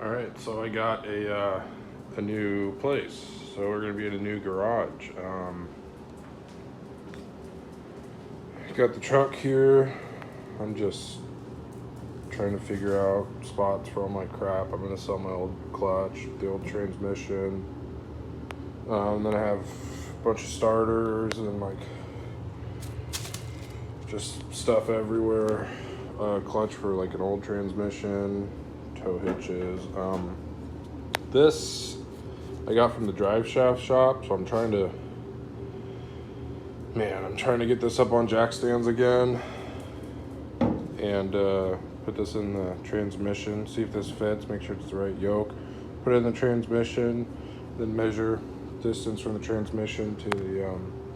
All right, so I got a new place. So we're gonna be in a new garage. Got the truck here. I'm just trying to figure out spots for all my crap. I'm gonna sell my old clutch, the old transmission. Then I have a bunch of starters and like just stuff everywhere. Clutch for like an old transmission, tow hitches. This I got from the drive shaft shop, so I'm trying to get this up on jack stands again and put this in the transmission, see if this fits, make sure it's the right yoke, put it in the transmission, then measure distance from the transmission to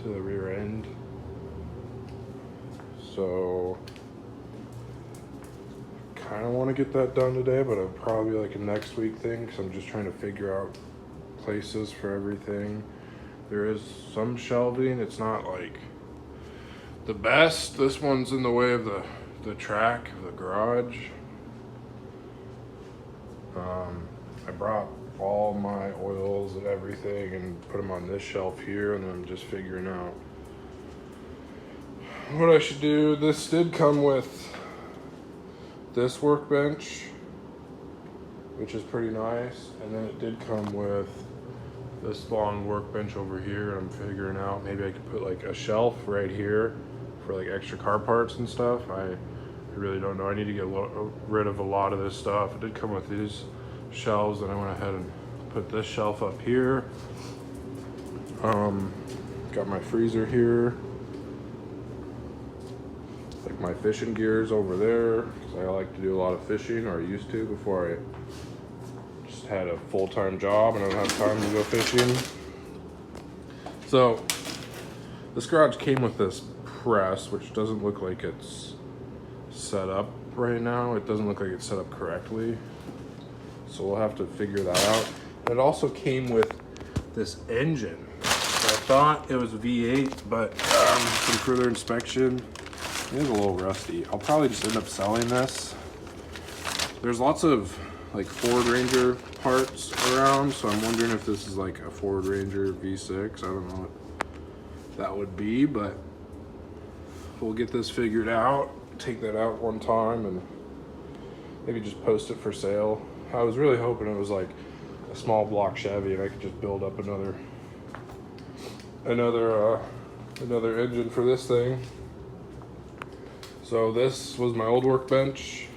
the rear end. So kind of want to get that done today, but it'll probably be like a next week thing because I'm just trying to figure out places for everything. There is some shelving. It's not like the best. This one's in the way of the track of the garage. I brought all my oils and everything and put them on this shelf here, and then I'm just figuring out what I should do. This did come with this workbench, which is pretty nice, and then it did come with this long workbench over here. I'm figuring out maybe I could put like a shelf right here for like extra car parts and stuff. I really don't know. I need to get rid of a lot of this stuff. It did come with these shelves, and I went ahead and put this shelf up here. Got my freezer here, like my fishing gears over there, because I like to do a lot of fishing, or I used to before I just had a full-time job and I don't have time to go fishing. So this garage came with this press, which doesn't look like it's set up right now. It doesn't look like it's set up correctly, so we'll have to figure that out. It also came with this engine. I thought it was V8, but from further inspection, it is a little rusty. I'll probably just end up selling this. There's lots of like Ford Ranger parts around, so I'm wondering if this is like a Ford Ranger V6. I don't know what that would be, but we'll get this figured out, take that out one time, and maybe just post it for sale. I was really hoping it was like a small block Chevy and I could just build up another engine for this thing. So this was my old workbench,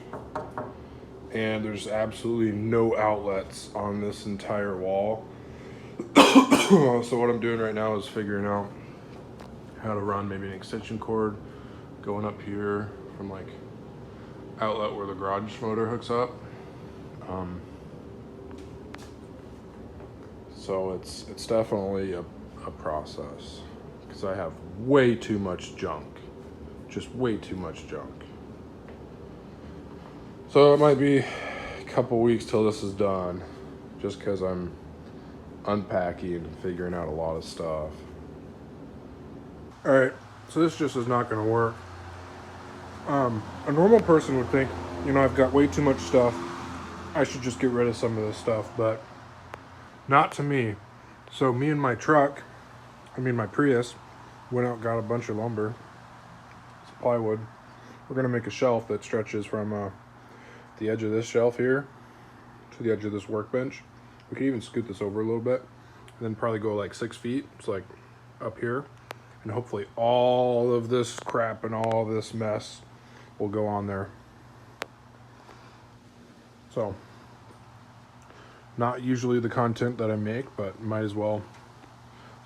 and there's absolutely no outlets on this entire wall. So what I'm doing right now is figuring out how to run maybe an extension cord going up here from like outlet where the garage motor hooks up. So it's definitely a process because I have way too much junk, just way too much junk. So it might be a couple weeks till this is done, just because I'm unpacking and figuring out a lot of stuff. All right, so this just is not going to work. A normal person would think, I've got way too much stuff, I should just get rid of some of this stuff, but not to me. So me and my my Prius, went out and got a bunch of lumber, some plywood. We're going to make a shelf that stretches from the edge of this shelf here to the edge of this workbench. We could even scoot this over a little bit and then probably go like 6 feet. It's like up here, and hopefully all of this crap and all of this mess will go on there. So not usually the content that I make, but might as well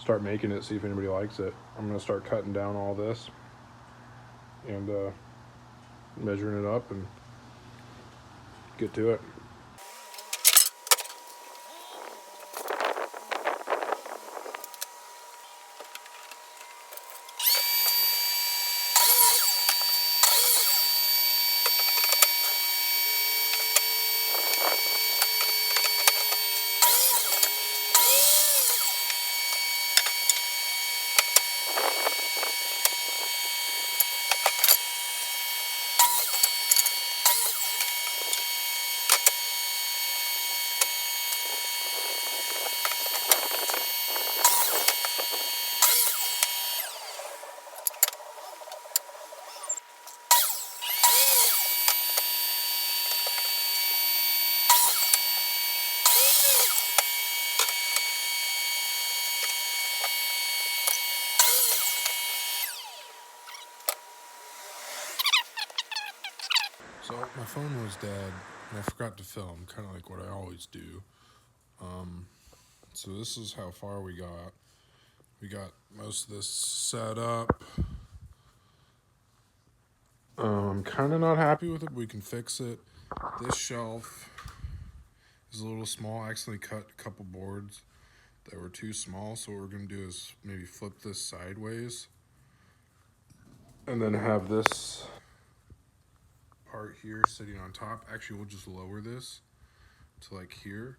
start making it, see if anybody likes it. I'm going to start cutting down all this and measuring it up and get to it. So my phone was dead and I forgot to film, kind of like what I always do. So this is how far we got. We got most of this set up. I'm kind of not happy with it, but we can fix it. This shelf is a little small. I accidentally cut a couple boards that were too small, so what we're going to do is maybe flip this sideways and then have this part here sitting on top. Actually, we'll just lower this to like here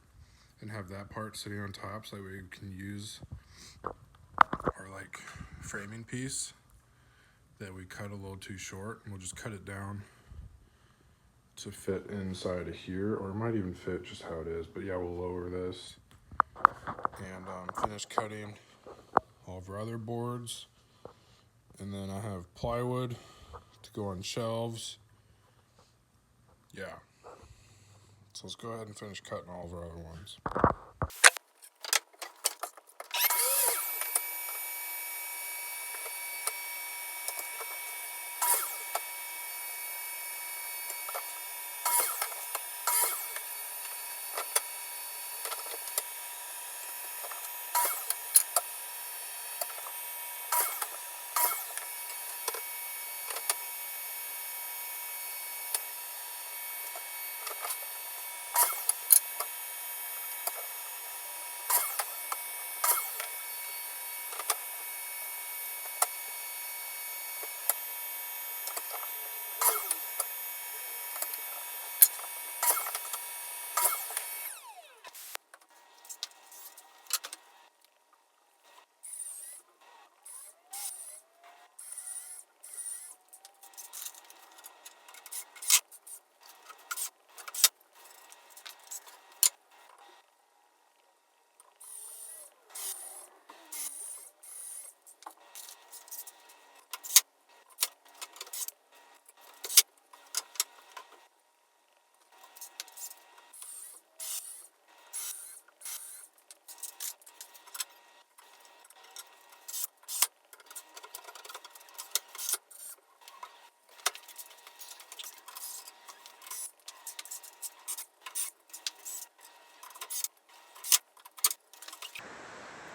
and have that part sitting on top, so that way we can use our like framing piece that we cut a little too short, and we'll just cut it down to fit inside of here, or it might even fit just how it is. But yeah, we'll lower this and finish cutting all of our other boards, and then I have plywood to go on shelves. Yeah, so let's go ahead and finish cutting all of our other ones.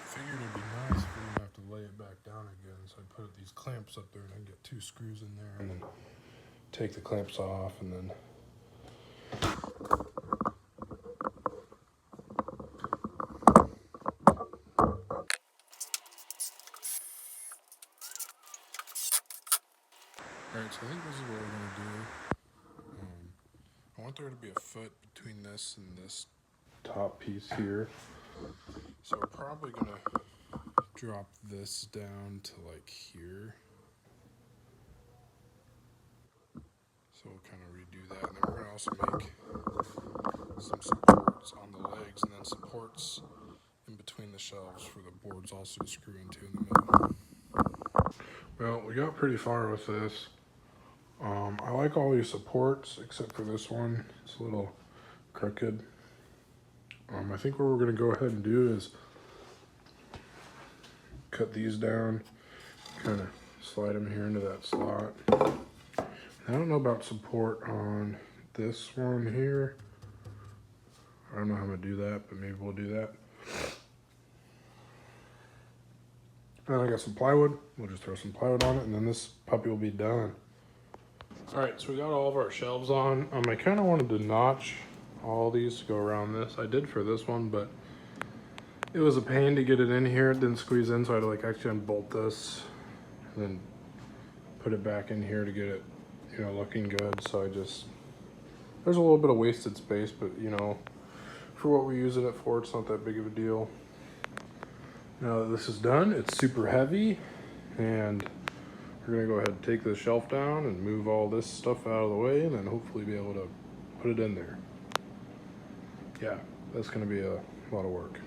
I figured it'd be nice if we didn't have to lay it back down again, so I put these clamps up there and I can get 2 screws in there and then take the clamps off and then Alright, so I think this is what we're going to do. I want there to be a foot between this and this top piece here. So we're probably going to drop this down to like here. So we'll kind of redo that. And then we're going to also make some supports on the legs and then supports in between the shelves for the boards also to screw into in the middle. Well, we got pretty far with this. I like all these supports except for this one. It's a little crooked. I think what we're going to go ahead and do is cut these down, kind of slide them here into that slot. I don't know about support on this one here. I don't know how I'm going to do that, but maybe we'll do that. And I got some plywood. We'll just throw some plywood on it, and then this puppy will be done. Alright, so we got all of our shelves on. I kind of wanted to notch all these to go around this. I did for this one, but it was a pain to get it in here. It didn't squeeze in, so I had to like actually unbolt this and then put it back in here to get it, you know, looking good. So there's a little bit of wasted space, but you know, for what we use it for, it's not that big of a deal. Now that this is done, it's super heavy, and we're gonna go ahead and take this shelf down and move all this stuff out of the way, and then hopefully be able to put it in there. Yeah, that's gonna be a lot of work.